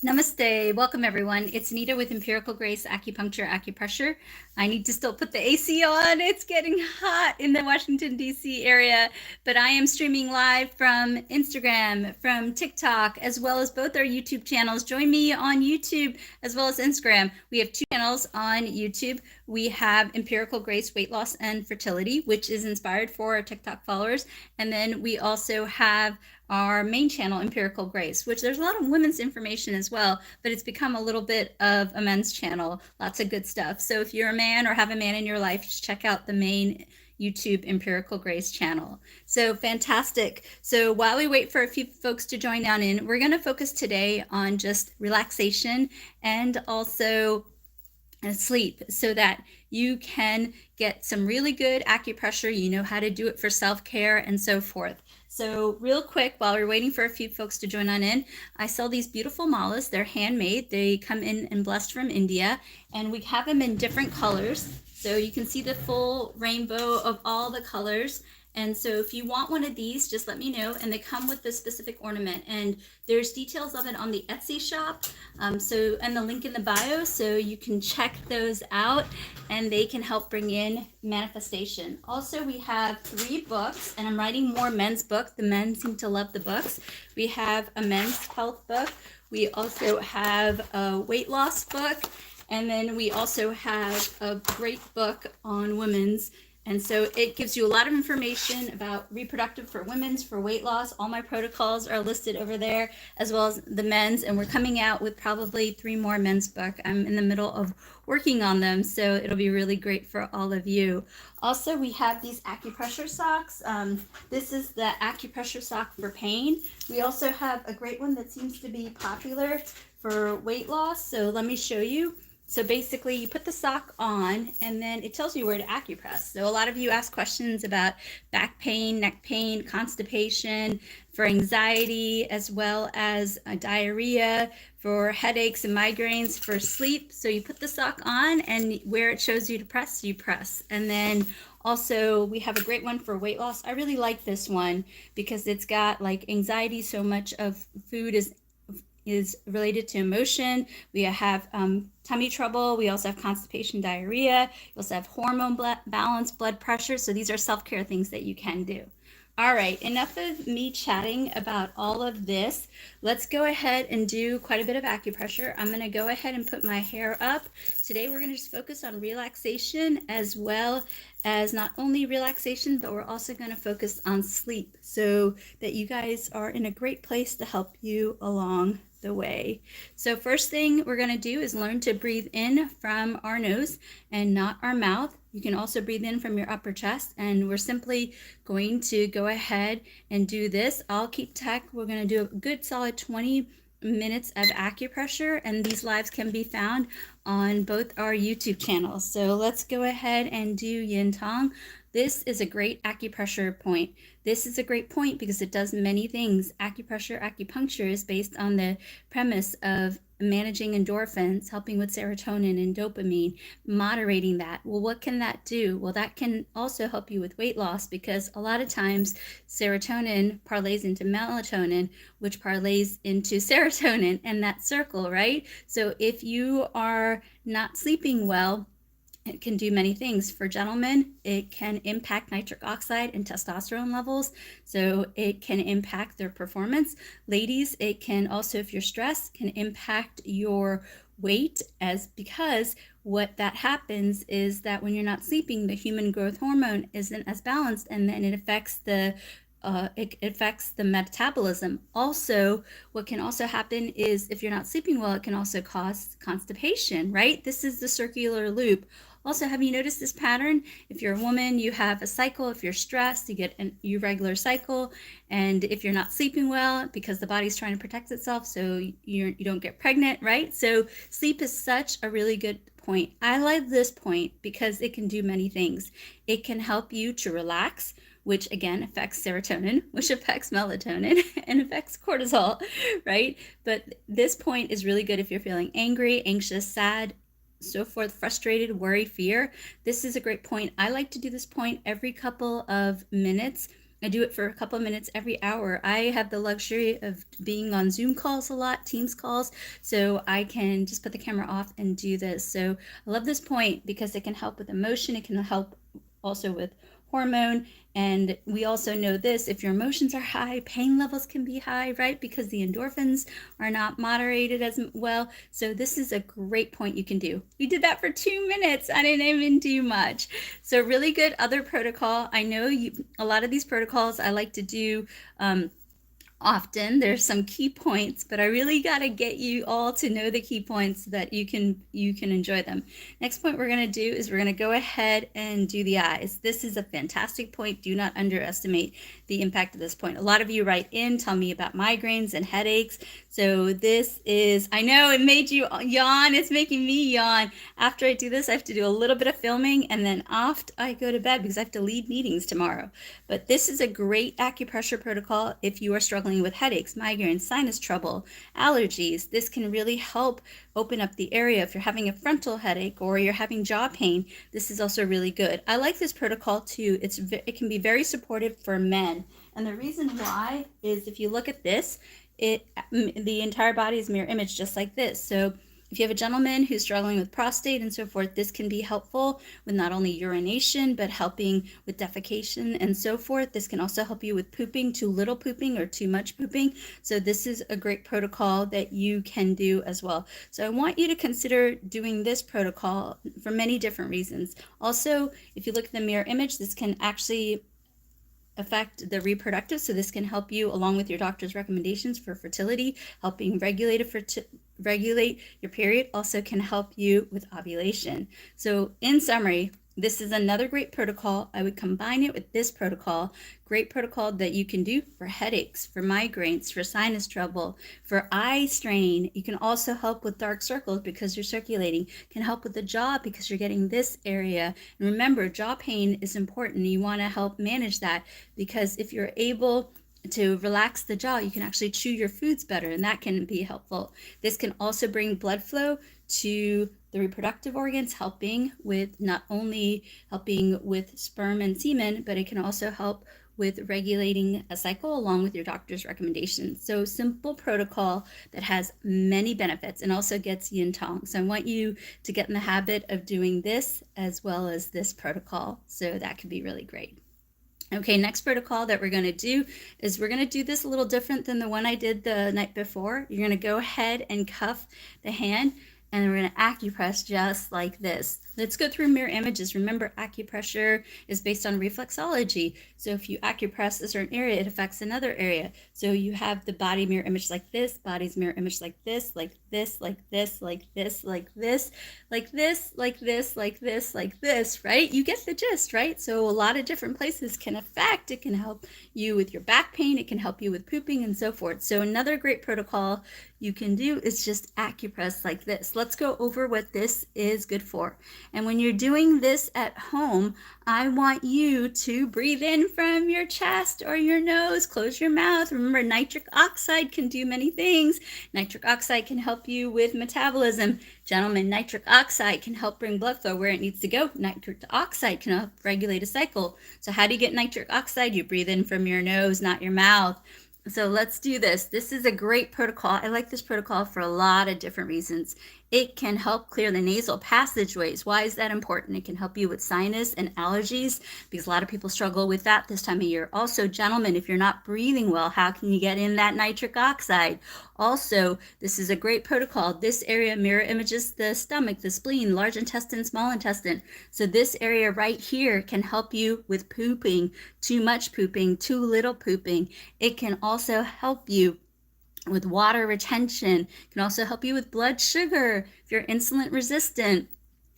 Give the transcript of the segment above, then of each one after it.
Namaste. Welcome, everyone. It's Nita with Empirical Grace Acupuncture Acupressure. I need to still put the AC on. It's getting hot in the Washington, D.C. area, but I am streaming live from Instagram, from TikTok, as well as both our YouTube channels. Join me on YouTube as well as Instagram. We have two channels on YouTube. We have Empirical Grace Weight Loss and Fertility, which is inspired for our TikTok followers. And then we also have our main channel, Empirical Grace, which there's a lot of women's information as well, but it's become a little bit of a men's channel. Lots of good stuff. So if you're a man or have a man in your life, just check out the main YouTube Empirical Grace channel. So fantastic. So while we wait for a few folks to join down in, we're going to focus today on just relaxation and also sleep so that you can get some really good acupressure. You know how to do it for self-care and so forth. So real quick, while we're waiting for a few folks to join on in, I sell these beautiful malas. They're handmade. They come in and blessed from India, and we have them in different colors. So you can see the full rainbow of all the colors. And so if you want one of these, just let me know. And they come with this specific ornament. And there's details of it on the Etsy shop. And the link in the bio, so you can check those out and they can help bring in manifestation. Also, we have 3 books, and I'm writing more men's books. The men seem to love the books. We have a men's health book. We also have a weight loss book. And then we also have a great book on women's. And so it gives you a lot of information about reproductive for women's, for weight loss. All my protocols are listed over there, as well as the men's. And we're coming out with probably 3 more men's books. I'm in the middle of working on them, so it'll be really great for all of you. Also, we have these acupressure socks. This is the acupressure sock for pain. We also have a great one that seems to be popular for weight loss. So let me show you. So basically you put the sock on and then it tells you where to acupress. So a lot of you ask questions about back pain, neck pain, constipation, for anxiety, as well as diarrhea, for headaches and migraines, for sleep. So you put the sock on and where it shows you to press, you press. And then also we have a great one for weight loss. I really like this one because it's got like anxiety. So much of food is related to emotion. We have tummy trouble. We also have constipation, diarrhea. We also have hormone balance, blood pressure. So these are self-care things that you can do. All right, enough of me chatting about all of this. Let's go ahead and do quite a bit of acupressure. I'm gonna go ahead and put my hair up. Today we're gonna just focus on relaxation, as well as not only relaxation, but we're also gonna focus on sleep so that you guys are in a great place to help you along the way. So first thing we're going to do is learn to breathe in from our nose and not our mouth. You can also breathe in from your upper chest, and we're simply going to go ahead and do this. I'll keep track. We're going to do a good solid 20 minutes of acupressure, and these lives can be found on both our YouTube channels. So let's go ahead and do Yin Tong. This is a great acupressure point. This is a great point because it does many things. Acupressure, acupuncture is based on the premise of managing endorphins, helping with serotonin and dopamine, moderating that. Well, what can that do? Well, that can also help you with weight loss because a lot of times serotonin parlays into melatonin, which parlays into serotonin, and that circle, right? So if you are not sleeping well, it can do many things. For gentlemen, it can impact nitric oxide and testosterone levels, so it can impact their performance. Ladies, it can also, if you're stressed, can impact your weight, because what that happens is that when you're not sleeping, the human growth hormone isn't as balanced, and then it affects the metabolism. Also, what can also happen is if you're not sleeping well, it can also cause constipation, right? This is the circular loop. Also, have you noticed this pattern? If you're a woman, you have a cycle. If you're stressed, you get an irregular cycle. And if you're not sleeping well, because the body's trying to protect itself, so you don't get pregnant, right? So sleep is such a really good point. I like this point because it can do many things. It can help you to relax, which again affects serotonin, which affects melatonin and affects cortisol, right? But this point is really good if you're feeling angry, anxious, sad, so forth, frustrated, worried, fear. This is a great point. I like to do this point every couple of minutes I do it for a couple of minutes every hour. I have the luxury of being on Zoom calls a lot, Teams calls, so I can just put the camera off and do this. So I love this point because it can help with emotion. It can help also with hormone. And we also know this, if your emotions are high, pain levels can be high, right? Because the endorphins are not moderated as well. So this is a great point you can do. We did that for 2 minutes. I didn't even do much. So really good other protocol. I know a lot of these protocols I like to do often. There's some key points, but I really got to get you all to know the key points so that you can enjoy them. Next point we're going to do is we're going to go ahead and do the eyes. This is a fantastic point. Do not underestimate the impact of this point. A lot of you write in, tell me about migraines and headaches. So this is, I know it made you yawn. It's making me yawn. After I do this, I have to do a little bit of filming, and then after I go to bed because I have to lead meetings tomorrow. But this is a great acupressure protocol if you are struggling with headaches, migraines, sinus trouble, allergies. This can really help open up the area. If you're having a frontal headache or you're having jaw pain, this is also really good. I like this protocol too. It can be very supportive for men. And the reason why is if you look at this, the entire body is mirror image just like this. So if you have a gentleman who's struggling with prostate and so forth, this can be helpful with not only urination, but helping with defecation and so forth. This can also help you with pooping, too little pooping or too much pooping. So this is a great protocol that you can do as well. So I want you to consider doing this protocol for many different reasons. Also, if you look at the mirror image, this can actually affect the reproductive. So this can help you along with your doctor's recommendations for fertility, helping regulate your period, also can help you with ovulation. So in summary, this is another great protocol. I would combine it with this protocol. Great protocol that you can do for headaches, for migraines, for sinus trouble, for eye strain. You can also help with dark circles because you're circulating. Can help with the jaw because you're getting this area. And remember, jaw pain is important. You want to help manage that because if you're able to relax the jaw, you can actually chew your foods better, and that can be helpful. This can also bring blood flow to the reproductive organs, helping with not only helping with sperm and semen, but it can also help with regulating a cycle along with your doctor's recommendations. So simple protocol that has many benefits and also gets yin tong. So I want you to get in the habit of doing this as well as this protocol. So that could be really great. Okay, next protocol that we're going to do is we're going to do this a little different than the one I did the night before. You're going to go ahead and cuff the hand, and we're going to acupress just like this. Let's go through mirror images. Remember, acupressure is based on reflexology. So if you acupress a certain area, it affects another area. So you have the body mirror image like this, body's mirror image like this, like this, like this, like this, like this, like this, like this, like this, like this, right? You get the gist, right? So a lot of different places can affect. It can help you with your back pain. It can help you with pooping and so forth. So another great protocol you can do is just acupress like this. Let's go over what this is good for. And when you're doing this at home, I want you to breathe in from your chest or your nose, close your mouth. Remember, nitric oxide can do many things. Nitric oxide can help you with metabolism. Gentlemen, nitric oxide can help bring blood flow where it needs to go. Nitric oxide can help regulate a cycle. So how do you get nitric oxide? You breathe in from your nose, not your mouth. So let's do this. This is a great protocol. I like this protocol for a lot of different reasons. It can help clear the nasal passageways. Why is that important? It can help you with sinus and allergies because a lot of people struggle with that this time of year. Also, gentlemen, if you're not breathing well, how can you get in that nitric oxide? Also, this is a great protocol. This area mirror images the stomach, the spleen, large intestine, small intestine. So this area right here can help you with pooping, too much pooping, too little pooping. It can also help you with water retention. It can also help you with blood sugar if you're insulin resistant.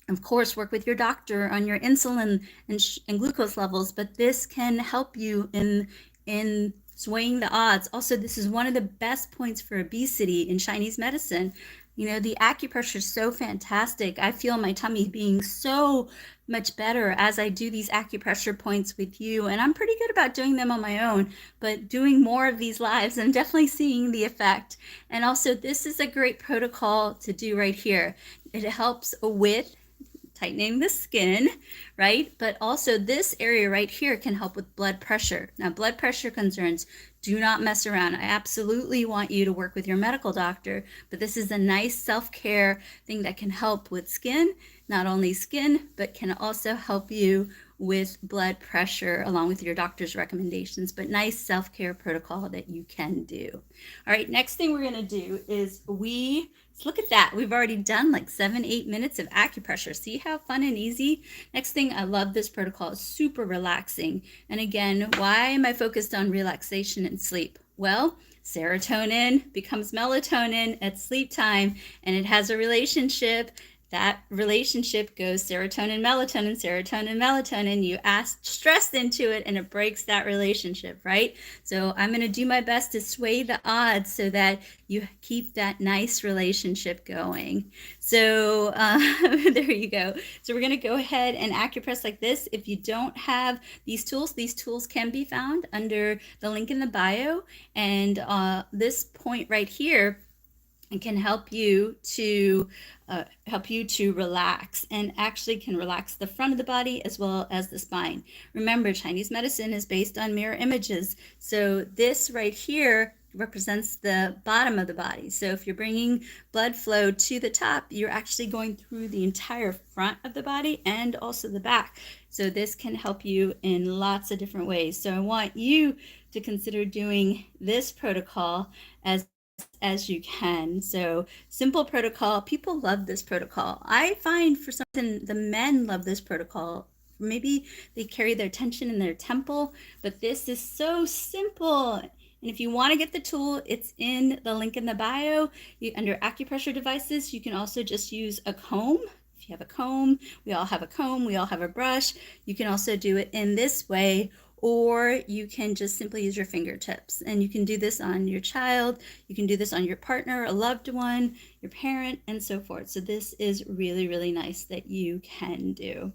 Of course, work with your doctor on your insulin and glucose levels, but this can help you in swaying the odds. Also, this is one of the best points for obesity in Chinese medicine. You know, the acupressure is so fantastic. I feel my tummy being so much better as I do these acupressure points with you. And I'm pretty good about doing them on my own, but doing more of these lives, I'm definitely seeing the effect. And also, this is a great protocol to do right here. It helps with tightening the skin, right? But also this area right here can help with blood pressure. Now, blood pressure concerns, do not mess around. I absolutely want you to work with your medical doctor, but this is a nice self-care thing that can help with skin, not only skin, but can also help you with blood pressure along with your doctor's recommendations, but nice self-care protocol that you can do. All right, next thing we're gonna do is look at that. We've already done like 7-8 minutes of acupressure. See how fun and easy? Next thing, I love this protocol. It's super relaxing. And again, why am I focused on relaxation and sleep? Well, serotonin becomes melatonin at sleep time, and it has a relationship. That relationship goes serotonin, melatonin. You add stress into it and it breaks that relationship, right? So I'm going to do my best to sway the odds so that you keep that nice relationship going. So there you go. So we're going to go ahead and acupress like this. If you don't have these tools can be found under the link in the bio. And this point right here, it can help you to relax, and actually can relax the front of the body as well as the spine. Remember, Chinese medicine is based on mirror images. So this right here represents the bottom of the body. So if you're bringing blood flow to the top, you're actually going through the entire front of the body and also the back. So this can help you in lots of different ways. So I want you to consider doing this protocol as you can. So simple protocol. People love this protocol. I find for something the men love this protocol. Maybe they carry their tension in their temple, but this is so simple. And if you want to get the tool, it's in the link in the bio. Under acupressure devices, you can also just use a comb. If you have a comb, we all have a comb, we all have a brush. You can also do it in this way, or you can just simply use your fingertips. And you can do this on your child, you can do this on your partner, a loved one, your parent, and so forth. So this is really, really nice that you can do.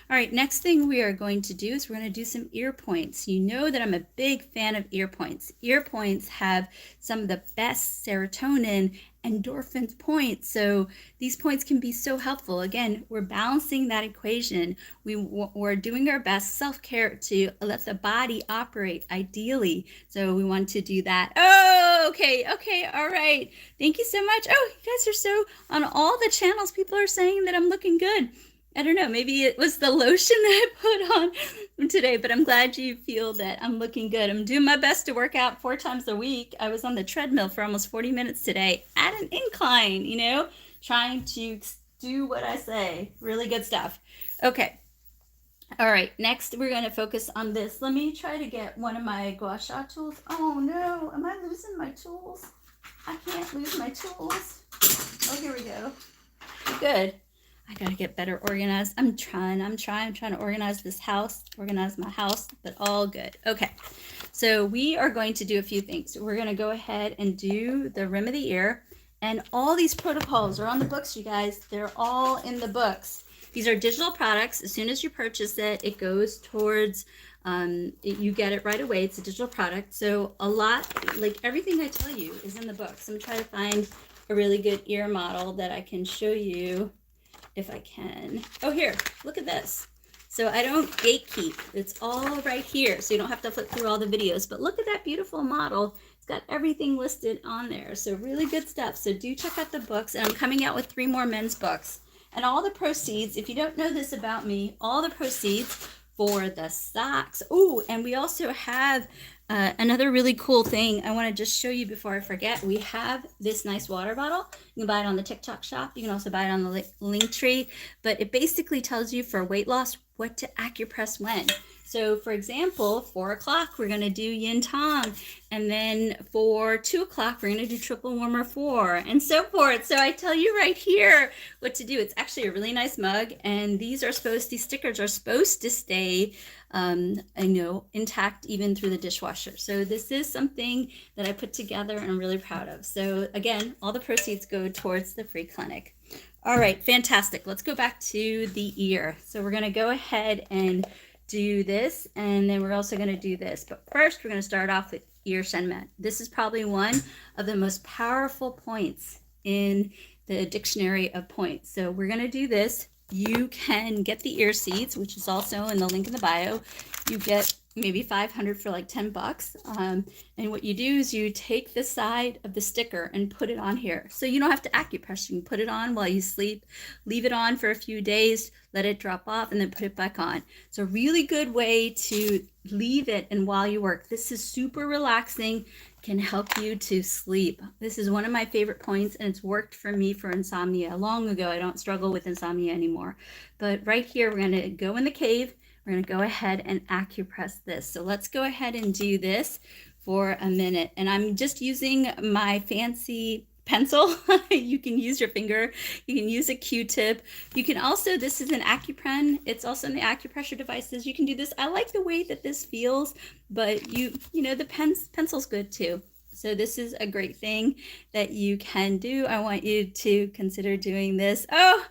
All right, next thing we are going to do is we're going to do some ear points. You know that I'm a big fan of ear points. Ear points have some of the best serotonin endorphins points. So these points can be so helpful. Again, we're balancing that equation. We're doing our best self-care to let the body operate ideally. So we want to do that. Oh, okay, all right. Thank you so much. Oh, you guys are so, on all the channels, people are saying that I'm looking good. I don't know, maybe it was the lotion that I put on today, but I'm glad you feel that I'm looking good. I'm doing my best to work out 4 times a week. I was on the treadmill for almost 40 minutes today at an incline, you know, trying to do what I say. Really good stuff. Okay. All right, next we're going to focus on this. Let me try to get one of my gua sha tools. Oh no, am I losing my tools? I can't lose my tools. Oh, here we go. Good. I gotta get better organized. I'm trying to organize this house, organize my house, but all good. Okay, so we are going to do a few things. We're gonna go ahead and do the rim of the ear, and all these protocols are on the books, you guys. They're all in the books. These are digital products. As soon as you purchase it, it goes towards, you get it right away. It's a digital product. So a lot, like everything I tell you is in the books. I'm trying to find a really good ear model that I can show you if I can. Oh, here, look at this. So I don't gatekeep. It's all right here. So you don't have to flip through all the videos, but look at that beautiful model. It's got everything listed on there. So really good stuff. So do check out the books, and I'm coming out with 3 more men's books. And all the proceeds, if you don't know this about me, all the proceeds for the socks. Oh, and we also have another really cool thing I want to just show you before I forget. We have this nice water bottle. You can buy it on the TikTok shop. You can also buy it on the link tree. But it basically tells you for weight loss what to acupress when. So for example, 4 o'clock, we're going to do yin tong. And then for 2 o'clock, we're going to do triple warmer 4 and so forth. So I tell you right here what to do. It's actually a really nice mug. And these stickers are supposed to stay intact even through the dishwasher. So this is something that I put together and I'm really proud of. So again, all the proceeds go towards the free clinic. All right, fantastic. Let's go back to the ear. So we're going to go ahead and do this, and then we're also going to do this. But first, we're going to start off with ear shenmen. This is probably one of the most powerful points in the dictionary of points. So we're going to do this you can get the ear seeds, which is also in the link in the bio. You get maybe 500 for like 10 bucks. And what you do is you take the side of the sticker and put it on here. So you don't have to acupressure. You can put it on while you sleep, leave it on for a few days, let it drop off, and then put it back on. It's a really good way to leave it and while you work. This is super relaxing, can help you to sleep. This is one of my favorite points, and it's worked for me for insomnia long ago. I don't struggle with insomnia anymore. But right here, we're going to go in the cave. We're going to go ahead and acupress this. So let's go ahead and do this for a minute. And I'm just using my fancy pencil. You can use your finger. You can use a Q-tip. You can also, this is an AcuPen. It's also in the acupressure devices. You can do this. I like the way that this feels, but you know, the pencil's good too. So this is a great thing that you can do. I want you to consider doing this. Oh,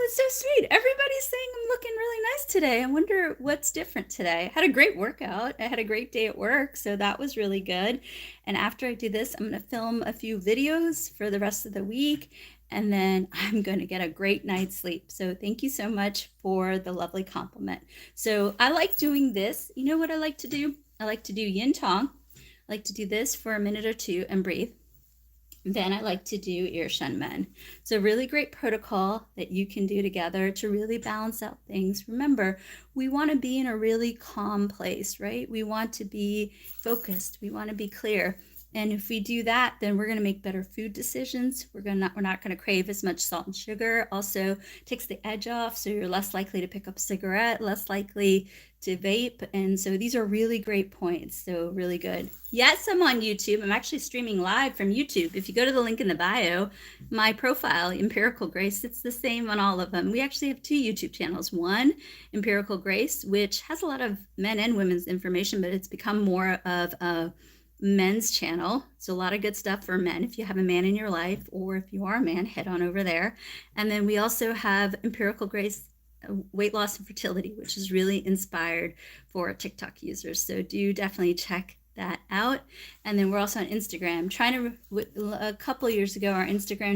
it's so sweet. Everybody's saying I'm looking really nice today. I wonder what's different today. I had a great workout. I had a great day at work, so that was really good. And after I do this, I'm going to film a few videos for the rest of the week, and then I'm going to get a great night's sleep. So thank you so much for the lovely compliment. So I like doing this. You know what I like to do? I like to do yin tong. I like to do this for a minute or two and breathe. Then I like to do ear shenmen. It's a really great protocol that you can do together to really balance out things. Remember, we want to be in a really calm place, right? We want to be focused. We want to be clear. And if we do that, then we're going to make better food decisions. We're not going to crave as much salt and sugar. Also takes the edge off, so you're less likely to pick up a cigarette, less likely to vape. And so these are really great points. So really good. Yes, I'm on YouTube. I'm actually streaming live from YouTube. If you go to the link in the bio, my profile, Empirical Grace, it's the same on all of them. We actually have 2 YouTube channels. One, Empirical Grace, which has a lot of men and women's information, but it's become more of a men's channel. So a lot of good stuff for men. If you have a man in your life, or if you are a man, head on over there. And then we also have Empirical Grace Weight Loss and Fertility, which is really inspired for TikTok users. So do definitely check that out. And then we're also on Instagram. A couple years ago, our Instagram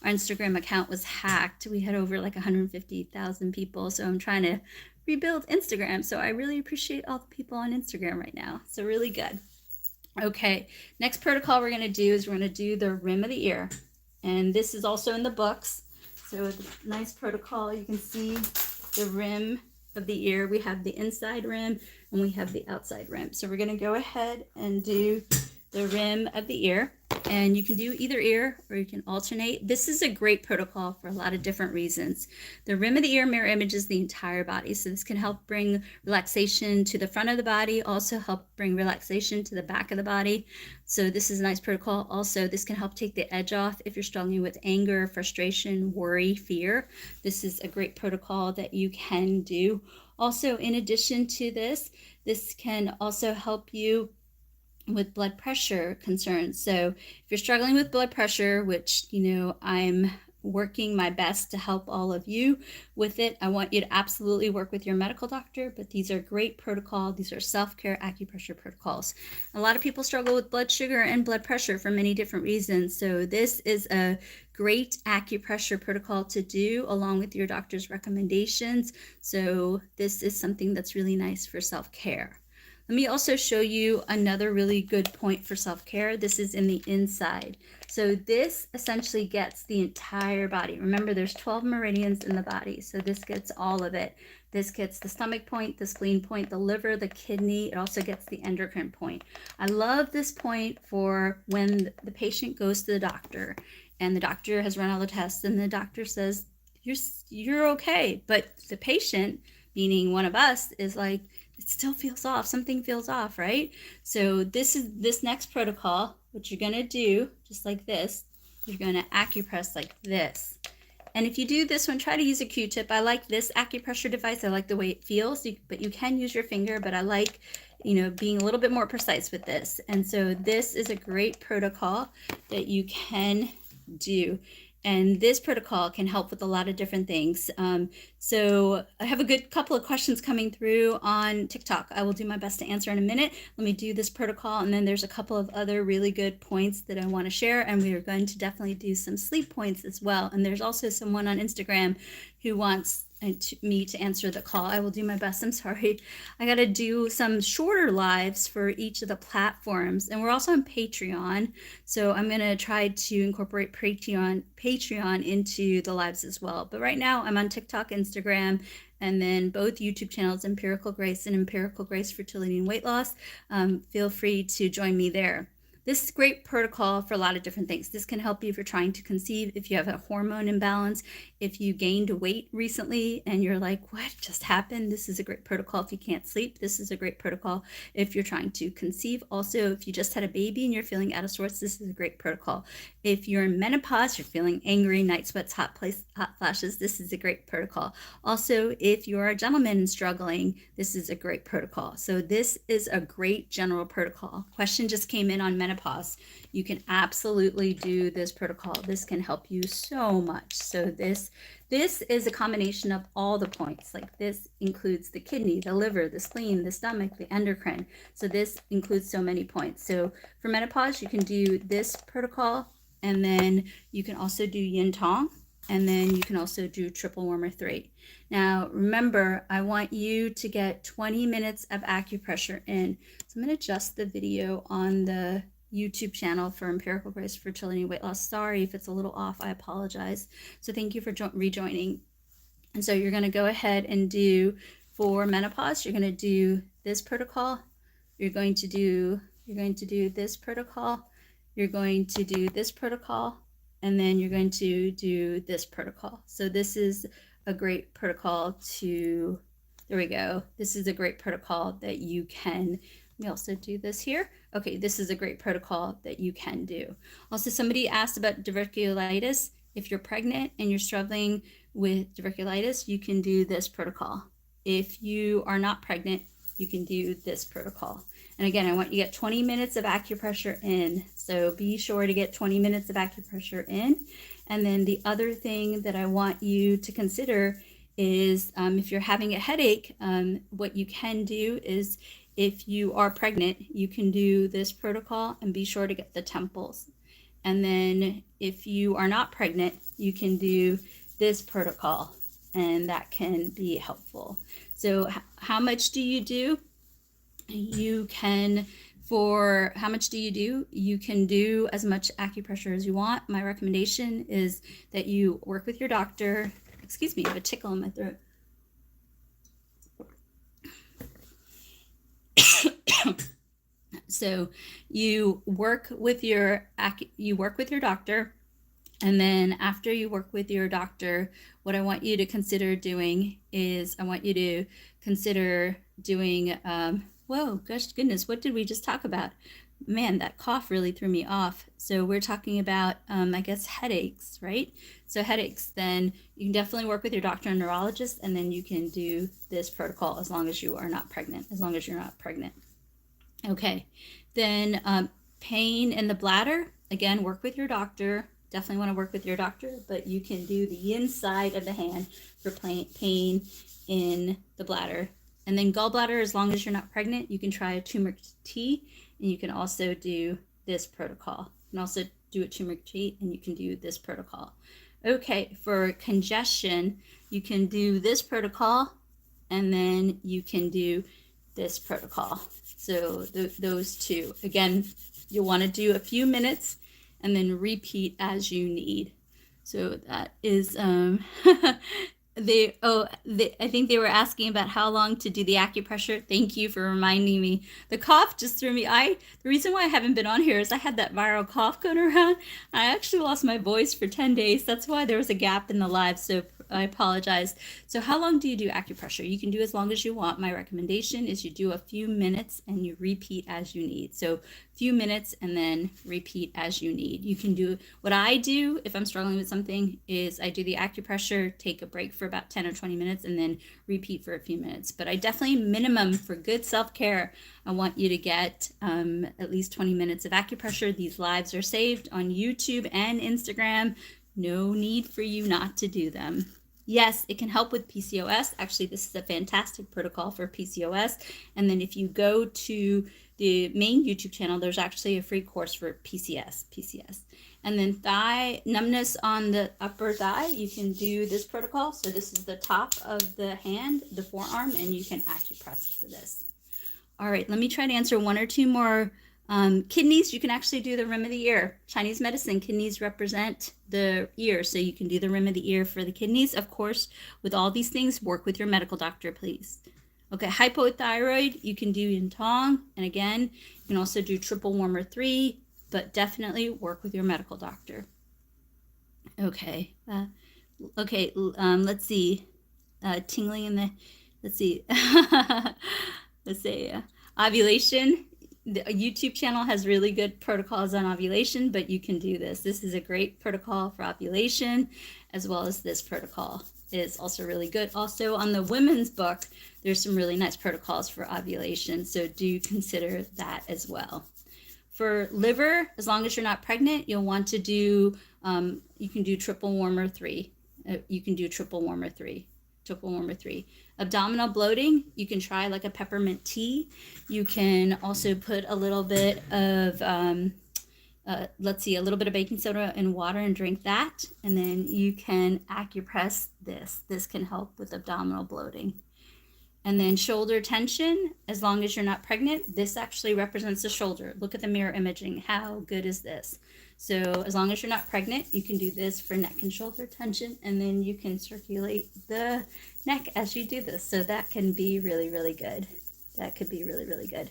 our Instagram account was hacked. We had over like 150,000 people. So I'm trying to rebuild Instagram. So I really appreciate all the people on Instagram right now. So really good. Okay, next protocol we're going to do is we're going to do the rim of the ear. And this is also in the books. So nice protocol. You can see the rim of the ear. We have the inside rim and we have the outside rim. So we're going to go ahead and do the rim of the ear. And you can do either ear or you can alternate. This is a great protocol for a lot of different reasons. The rim of the ear mirror images the entire body. So this can help bring relaxation to the front of the body, also help bring relaxation to the back of the body. So this is a nice protocol. Also, this can help take the edge off if you're struggling with anger, frustration, worry, fear. This is a great protocol that you can do. Also, in addition to this, this can also help you with blood pressure concerns. So if you're struggling with blood pressure, which, you know, I'm working my best to help all of you with it, I want you to absolutely work with your medical doctor, but these are great protocol. These are self-care acupressure protocols. A lot of people struggle with blood sugar and blood pressure for many different reasons. So this is a great acupressure protocol to do along with your doctor's recommendations. So this is something that's really nice for self-care. Let me also show you another really good point for self-care. This is in the inside. So this essentially gets the entire body. Remember, there's 12 meridians in the body. So this gets all of it. This gets the stomach point, the spleen point, the liver, the kidney. It also gets the endocrine point. I love this point for when the patient goes to the doctor and the doctor has run all the tests and the doctor says, you're okay. But the patient, meaning one of us, is like, it still feels off. Something feels off, right? So this next protocol, what you're going to do, just like this, you're going to acupress like this. And if you do this one, try to use a Q-tip. I like this acupressure device. I like the way it feels, but you can use your finger, but I like, you know, being a little bit more precise with this. And so this is a great protocol that you can do. And this protocol can help with a lot of different things. So I have a good couple of questions coming through on TikTok. I will do my best to answer in a minute. Let me do this protocol, and then there's a couple of other really good points that I want to share, and we are going to definitely do some sleep points as well. And there's also someone on Instagram who wants me to answer the call. I will do my best. I'm sorry. I got to do some shorter lives for each of the platforms, and we're also on Patreon. So I'm going to try to incorporate Patreon into the lives as well. But right now I'm on TikTok, Instagram, and then both YouTube channels, Empirical Grace and Empirical Grace Fertility and Weight Loss. Feel free to join me there. This is a great protocol for a lot of different things. This can help you if you're trying to conceive, if you have a hormone imbalance, if you gained weight recently and you're like, what just happened? This is a great protocol. If you can't sleep, this is a great protocol. If you're trying to conceive, also, if you just had a baby and you're feeling out of sorts, this is a great protocol. If you're in menopause, you're feeling angry, night sweats, hot flashes, this is a great protocol. Also, if you're a gentleman struggling, this is a great protocol. So this is a great general protocol. Question just came in on menopause. You can absolutely do this protocol. This can help you so much. So this is a combination of all the points. Like this includes the kidney, the liver, the spleen, the stomach, the endocrine. So this includes so many points. So for menopause, you can do this protocol, and then you can also do yin tong, and then you can also do triple warmer 3. Now, remember, I want you to get 20 minutes of acupressure in. So I'm going to adjust the video on the YouTube channel for Empirical Grace Fertility and Weight Loss. Sorry if it's a little off, I apologize. So thank you for rejoining. And so you're going to go ahead and do, for menopause, you're going to do this protocol. You're going to do this protocol. You're going to do this protocol, and then you're going to do this protocol. So this is a great protocol to, there we go. This is a great protocol that you can, we also do this here. Okay, this is a great protocol that you can do. Also, somebody asked about diverticulitis. If you're pregnant and you're struggling with diverticulitis, you can do this protocol. If you are not pregnant, you can do this protocol. And again, I want you to get 20 minutes of acupressure in. So be sure to get 20 minutes of acupressure in. And then the other thing that I want you to consider is if you're having a headache, what you can do is, if you are pregnant, you can do this protocol and be sure to get the temples. And then if you are not pregnant, you can do this protocol, and that can be helpful. So how much do you do? You can, for how much do you do? You can do as much acupressure as you want. My recommendation is that you work with your doctor. Excuse me, I have a tickle in my throat. So you work with your doctor, and then after you work with your doctor, what I want you to consider doing is, I want you to consider doing, whoa, gosh, goodness, what did we just talk about? Man, that cough really threw me off. So we're talking about, I guess, headaches, right? So headaches, then you can definitely work with your doctor and neurologist, and then you can do this protocol as long as you are not pregnant, Okay, then pain in the bladder, again, work with your doctor. Definitely want to work with your doctor, but you can do the inside of the hand for pain in the bladder. And then gallbladder, as long as you're not pregnant, you can try a turmeric tea, and you can also do this protocol. You can also do a turmeric tea, and you can do this protocol. Okay, for congestion, you can do this protocol, and then you can do this protocol. So those two. Again, you'll want to do a few minutes and then repeat as you need. So that is, I think they were asking about how long to do the acupressure. Thank you for reminding me. The cough just threw me. The reason why I haven't been on here is I had that viral cough going around. I actually lost my voice for 10 days. That's why there was a gap in the live. So I apologize. So how long do you do acupressure? You can do as long as you want. My recommendation is you do a few minutes and you repeat as you need. So a few minutes and then repeat as you need. You can do, what I do if I'm struggling with something is I do the acupressure, take a break for about 10 or 20 minutes, and then repeat for a few minutes. But I definitely, minimum for good self-care, I want you to get at least 20 minutes of acupressure. These lives are saved on YouTube and Instagram. No need for you not to do them. Yes, it can help with PCOS. Actually, this is a fantastic protocol for PCOS. And then if you go to the main YouTube channel, there's actually a free course for PCS. And then thigh numbness on the upper thigh, you can do this protocol. So this is the top of the hand, the forearm, and you can acupress for this. All right, let me try to answer one or two more. Kidneys, you can actually do the rim of the ear. Chinese medicine, kidneys represent the ear, so you can do the rim of the ear for the kidneys. Of course, with all these things, work with your medical doctor, please. Okay, hypothyroid, you can do in Tong, and again, you can also do triple warmer 3, but definitely work with your medical doctor. Okay, let's see. Tingling in the, let's see. Let's say ovulation. The YouTube channel has really good protocols on ovulation, but you can do this. This is a great protocol for ovulation, as well as this protocol is also really good. Also on the women's book, there's some really nice protocols for ovulation, so do consider that as well. For liver, as long as you're not pregnant, you'll want to do, you can do triple warmer 3. You can do triple warmer 3. Abdominal bloating, you can try like a peppermint tea. You can also put a little bit of, a little bit of baking soda in water and drink that. And then you can acupress this. This can help with abdominal bloating. And then shoulder tension, as long as you're not pregnant, this actually represents the shoulder. Look at the mirror imaging. How good is this? So as long as you're not pregnant, you can do this for neck and shoulder tension, and then you can circulate the neck as you do this. So that can be really, really good. That could be really, really good.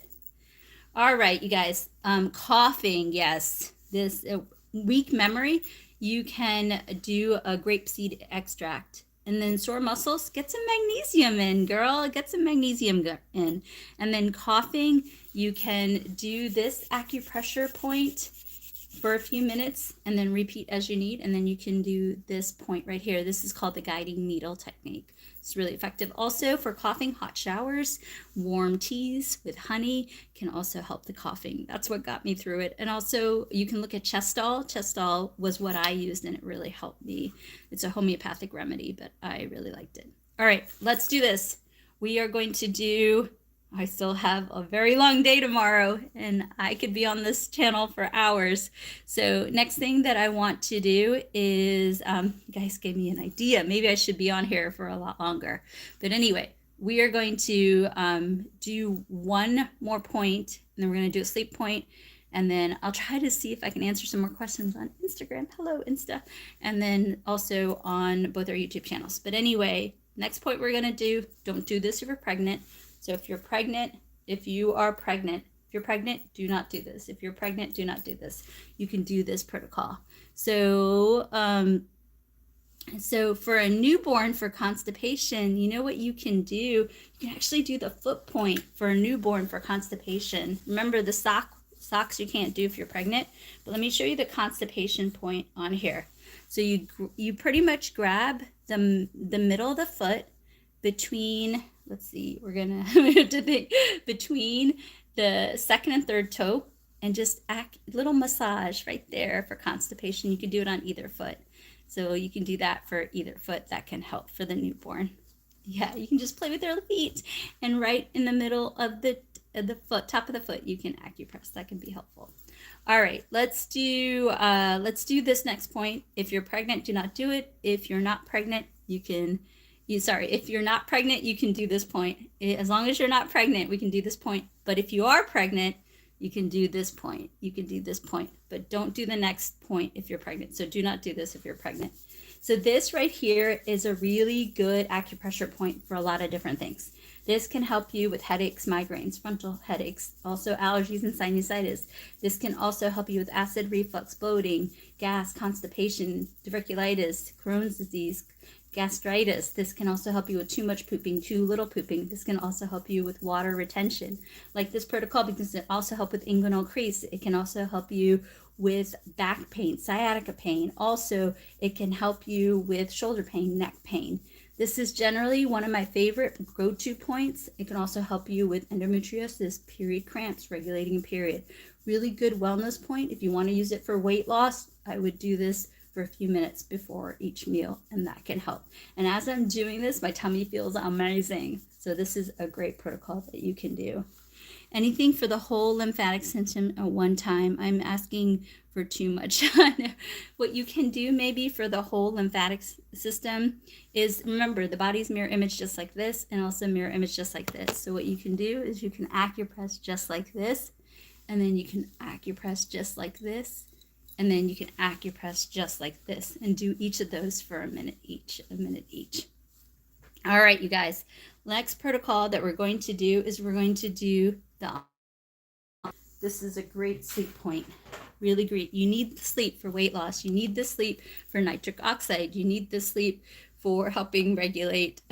All right, you guys, coughing, yes. This weak memory, you can do a grapeseed extract. And then sore muscles, get some magnesium in, girl. Get some magnesium in. And then coughing, you can do this acupressure point for a few minutes and then repeat as you need. And then you can do this point right here. This is called the guiding needle technique. It's really effective. Also for coughing, hot showers, warm teas with honey can also help the coughing. That's what got me through it. And also you can look at Chestol. Chestol was what I used and it really helped me. It's a homeopathic remedy, but I really liked it. All right, let's do this. We are going to do, I still have a very long day tomorrow and I could be on this channel for hours. So next thing that I want to do is, you guys gave me an idea. Maybe I should be on here for a lot longer. But anyway, we are going to do one more point, and then we're going to do a sleep point. And then I'll try to see if I can answer some more questions on Instagram. Hello, Insta. And then also on both our YouTube channels. But anyway, next point we're going to do, don't do this if you're pregnant. So if you are pregnant, do not do this. If you're pregnant, do not do this. You can do this protocol. So, so for a newborn for constipation, you know what you can do? You can actually do the foot point for a newborn for constipation. Remember the socks you can't do if you're pregnant, but let me show you the constipation point on here. So you pretty much grab the middle of the foot between, let's see, we have to think, between the second and third toe, and just little massage right there for constipation. You can do it on either foot. So you can do that for either foot. That can help for the newborn. Yeah, you can just play with their feet, and right in the middle of the foot, top of the foot, you can acupress. That can be helpful. All right, let's do this next point. If you're pregnant, do not do it. If you're not pregnant, if you're not pregnant, you can do this point. As long as you're not pregnant, we can do this point. But if you are pregnant, you can do this point. You can do this point, but don't do the next point if you're pregnant. So do not do this if you're pregnant. So this right here is a really good acupressure point for a lot of different things. This can help you with headaches, migraines, frontal headaches, also allergies and sinusitis. This can also help you with acid reflux, bloating, gas, constipation, diverticulitis, Crohn's disease, gastritis. This can also help you with too much pooping, too little pooping. This can also help you with water retention, like this protocol, because it also help with inguinal crease. It can also help you with back pain, sciatica pain. Also, it can help you with shoulder pain, neck pain. This is generally one of my favorite go-to points. It can also help you with endometriosis, period cramps, regulating a period. Really good wellness point. If you want to use it for weight loss, I would do this for a few minutes before each meal, and that can help. And as I'm doing this, my tummy feels amazing. So this is a great protocol that you can do. Anything for the whole lymphatic system at one time. I'm asking for too much. What you can do maybe for the whole lymphatic system is, remember, the body's mirror image just like this, and also mirror image just like this. So what you can do is you can acupress just like this, and then you can acupress just like this, and then you can acupress just like this, and do each of those for a minute each. All right, you guys, next protocol that we're going to do is we're going to do this is a great sleep point. Really great. You need the sleep for weight loss. You need the sleep for nitric oxide. You need the sleep for helping regulate.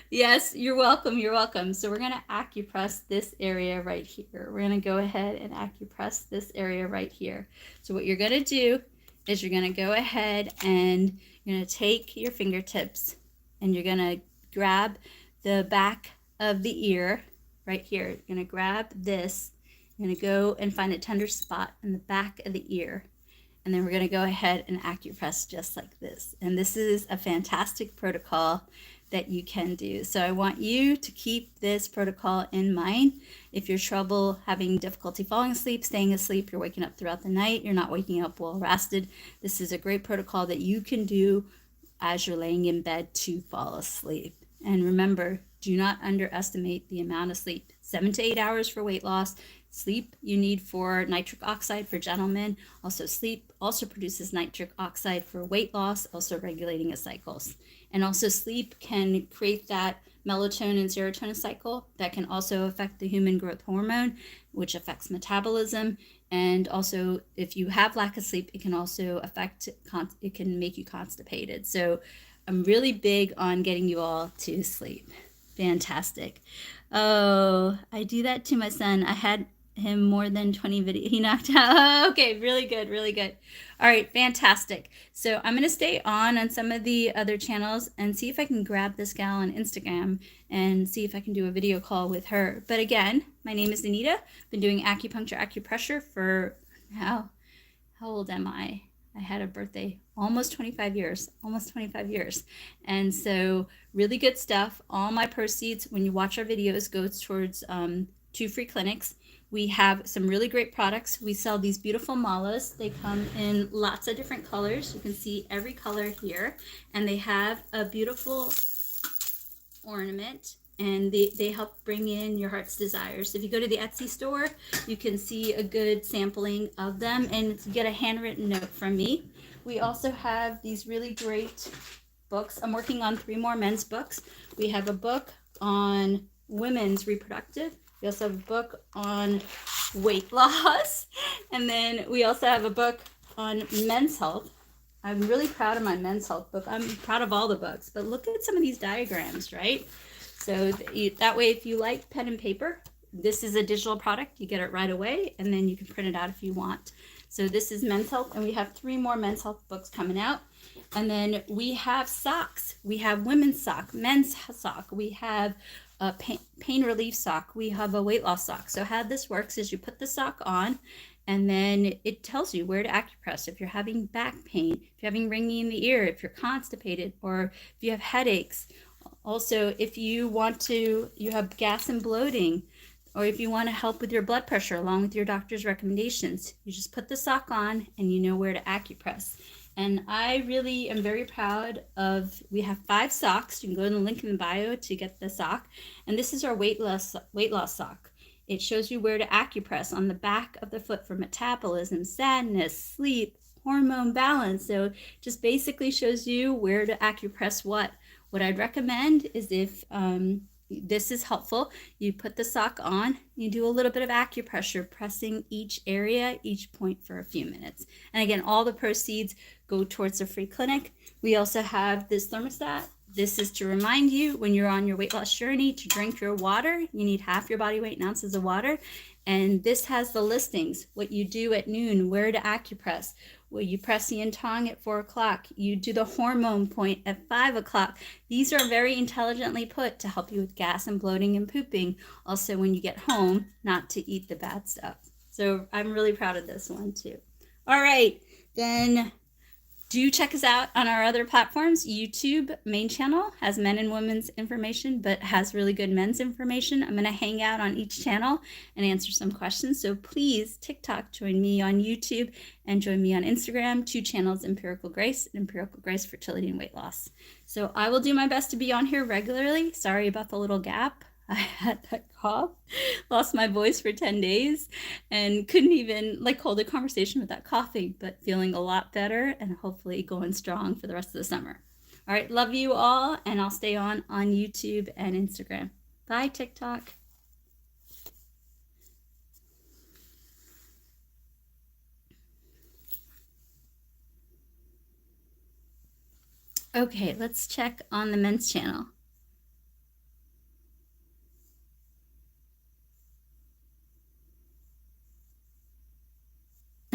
Yes, you're welcome. You're welcome. So we're going to acupress this area right here. We're going to go ahead and acupress this area right here. So what you're going to do is you're going to go ahead and you're going to take your fingertips and you're going to grab the back of the ear right here. You're going to grab this. You're going to go and find a tender spot in the back of the ear. And then we're going to go ahead and acupress just like this. And this is a fantastic protocol that you can do. So I want you to keep this protocol in mind. If you're having difficulty falling asleep, staying asleep, you're waking up throughout the night, you're not waking up well rested, this is a great protocol that you can do as you're laying in bed to fall asleep. And remember, do not underestimate the amount of sleep. 7 to 8 hours for weight loss. Sleep you need for nitric oxide for gentlemen. Also sleep also produces nitric oxide for weight loss, also regulating its cycles. And also sleep can create that melatonin and serotonin cycle that can also affect the human growth hormone, which affects metabolism. And also if you have lack of sleep, it can also it can make you constipated. So I'm really big on getting you all to sleep. Fantastic. Oh, I do that to my son. I had him more than 20 videos. He knocked out. Okay, really good, really good. All right, fantastic. So I'm going to stay on some of the other channels and see if I can grab this gal on Instagram and see if I can do a video call with her. But again, my name is Anita. I've been doing acupuncture, acupressure for how old am I? I had a birthday almost 25 years. And so really good stuff. All my proceeds, when you watch our videos, goes towards 2 free clinics. We have some really great products. We sell these beautiful malas. They come in lots of different colors. You can see every color here. And they have a beautiful ornament. And they help bring in your heart's desires. If you go to the Etsy store, you can see a good sampling of them and get a handwritten note from me. We also have these really great books. I'm working on 3 more men's books. We have a book on women's reproductive. We also have a book on weight loss. And then we also have a book on men's health. I'm really proud of my men's health book. I'm proud of all the books, but look at some of these diagrams, right? So that way, if you like pen and paper, this is a digital product. You get it right away, and then you can print it out if you want. So this is men's health, and we have 3 more men's health books coming out. And then we have socks. We have women's sock, men's sock. We have a pain relief sock. We have a weight loss sock. So how this works is you put the sock on, and then it tells you where to acupress. If you're having back pain, if you're having ringing in the ear, if you're constipated, or if you have headaches. Also, if you have gas and bloating, or if you want to help with your blood pressure along with your doctor's recommendations, you just put the sock on and you know where to acupress. And I really am very proud of, we have 5 socks. You can go to the link in the bio to get the sock. And this is our weight loss sock. It shows you where to acupress on the back of the foot for metabolism, sadness, sleep, hormone balance. So just basically shows you where to acupress what. What I'd recommend is if this is helpful, you put the sock on, you do a little bit of acupressure, pressing each area, each point for a few minutes. And again, all the proceeds go towards the free clinic. We also have this thermostat. This is to remind you when you're on your weight loss journey to drink your water. You need half your body weight in ounces of water. And this has the listings, what you do at noon, where to acupress. Well, you press the yin tong at 4 o'clock. You do the hormone point at 5 o'clock. These are very intelligently put to help you with gas and bloating and pooping. Also, when you get home, not to eat the bad stuff. So I'm really proud of this one too. All right, then Do check us out on our other platforms. YouTube main channel has men and women's information, but has really good men's information. I'm going to hang out on each channel and answer some questions. So please, TikTok, join me on YouTube and join me on Instagram. 2 channels, Empirical Grace and Empirical Grace Fertility and Weight Loss. So I will do my best to be on here regularly. Sorry about the little gap. I had that cough, lost my voice for 10 days and couldn't even hold a conversation without coughing, but feeling a lot better and hopefully going strong for the rest of the summer. All right, love you all, and I'll stay on YouTube and Instagram. Bye, TikTok. Okay, let's check on the men's channel.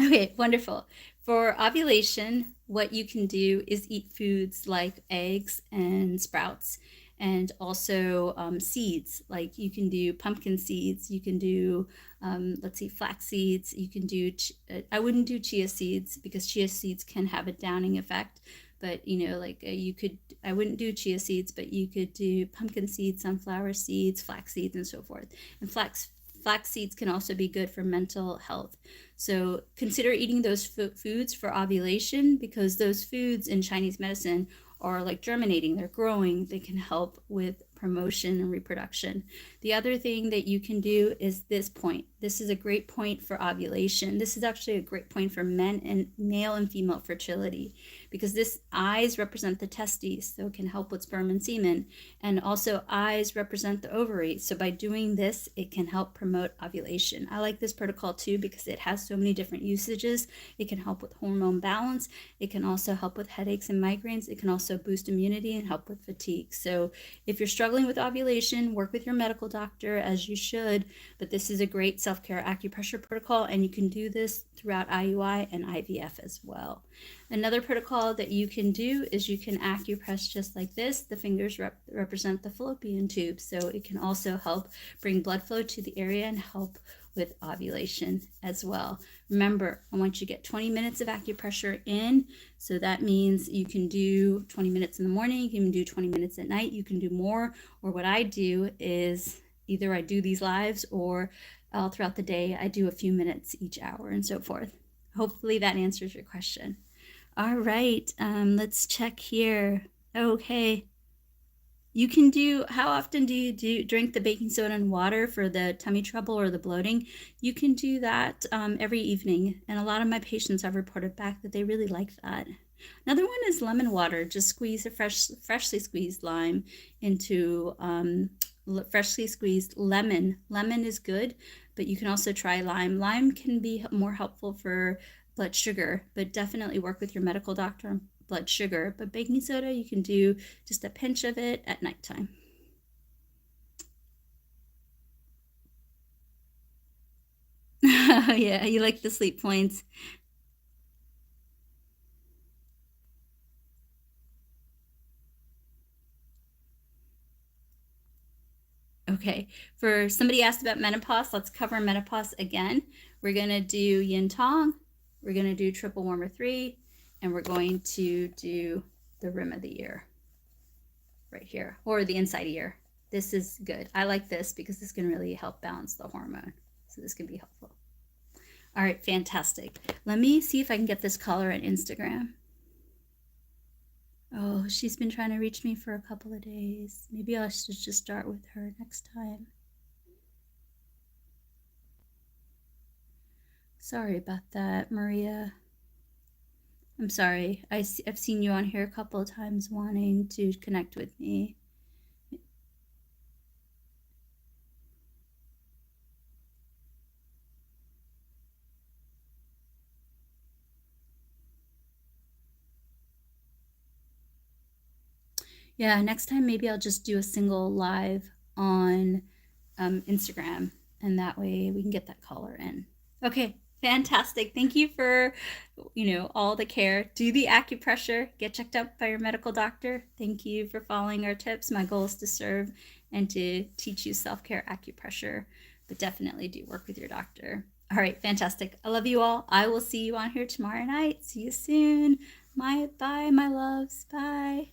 Okay, wonderful. For ovulation, what you can do is eat foods like eggs and sprouts, and also seeds. Like you can do pumpkin seeds, you can do, let's see, flax seeds, you can do, I wouldn't do chia seeds because chia seeds can have a downing effect. But you could, I wouldn't do chia seeds, but you could do pumpkin seeds, sunflower seeds, flax seeds, and so forth. And flax seeds can also be good for mental health. So consider eating those foods for ovulation, because those foods in Chinese medicine are like germinating, they're growing, they can help with promotion and reproduction. The other thing that you can do is this point. This is a great point for ovulation. This is actually a great point for men and male and female fertility, because this eyes represent the testes, so it can help with sperm and semen. And also eyes represent the ovaries. So by doing this, it can help promote ovulation. I like this protocol too because it has so many different usages. It can help with hormone balance. It can also help with headaches and migraines. It can also boost immunity and help with fatigue. So if you're struggling with ovulation, work with your medical doctor as you should, but this is a great self-care acupressure protocol, and you can do this throughout IUI and IVF as well. Another protocol that you can do is you can acupress just like this. The fingers represent the fallopian tube, so it can also help bring blood flow to the area and help with ovulation as well. Remember, I want you to get 20 minutes of acupressure in, so that means you can do 20 minutes in the morning, you can do 20 minutes at night, you can do more, or what I do is either I do these lives or all throughout the day I do a few minutes each hour and so forth. Hopefully that answers your question. All right, let's check here. Okay. You can do, how often do you drink the baking soda and water for the tummy trouble or the bloating? You can do that every evening. And a lot of my patients have reported back that they really like that. Another one is lemon water. Just squeeze a freshly squeezed lime into freshly squeezed lemon. Lemon is good, but you can also try lime. Lime can be more helpful for blood sugar, but definitely work with your medical doctor on blood sugar. But baking soda, you can do just a pinch of it at nighttime. Yeah, you like the sleep points. Okay, for somebody asked about menopause, let's cover menopause again. We're gonna do yin tong, we're gonna do triple warmer 3, and we're going to do the rim of the ear right here, or the inside ear. This is good. I like this because this can really help balance the hormone. So this can be helpful. All right, fantastic. Let me see if I can get this caller on Instagram. Oh, she's been trying to reach me for a couple of days. Maybe I should just start with her next time. Sorry about that, Maria. I'm sorry. I've seen you on here a couple of times wanting to connect with me. Yeah, next time maybe I'll just do a single live on Instagram, and that way we can get that caller in. Okay, fantastic. Thank you for, all the care. Do the acupressure, get checked out by your medical doctor. Thank you for following our tips. My goal is to serve and to teach you self-care acupressure, but definitely do work with your doctor. All right, fantastic. I love you all. I will see you on here tomorrow night. See you soon. Bye, my loves. Bye.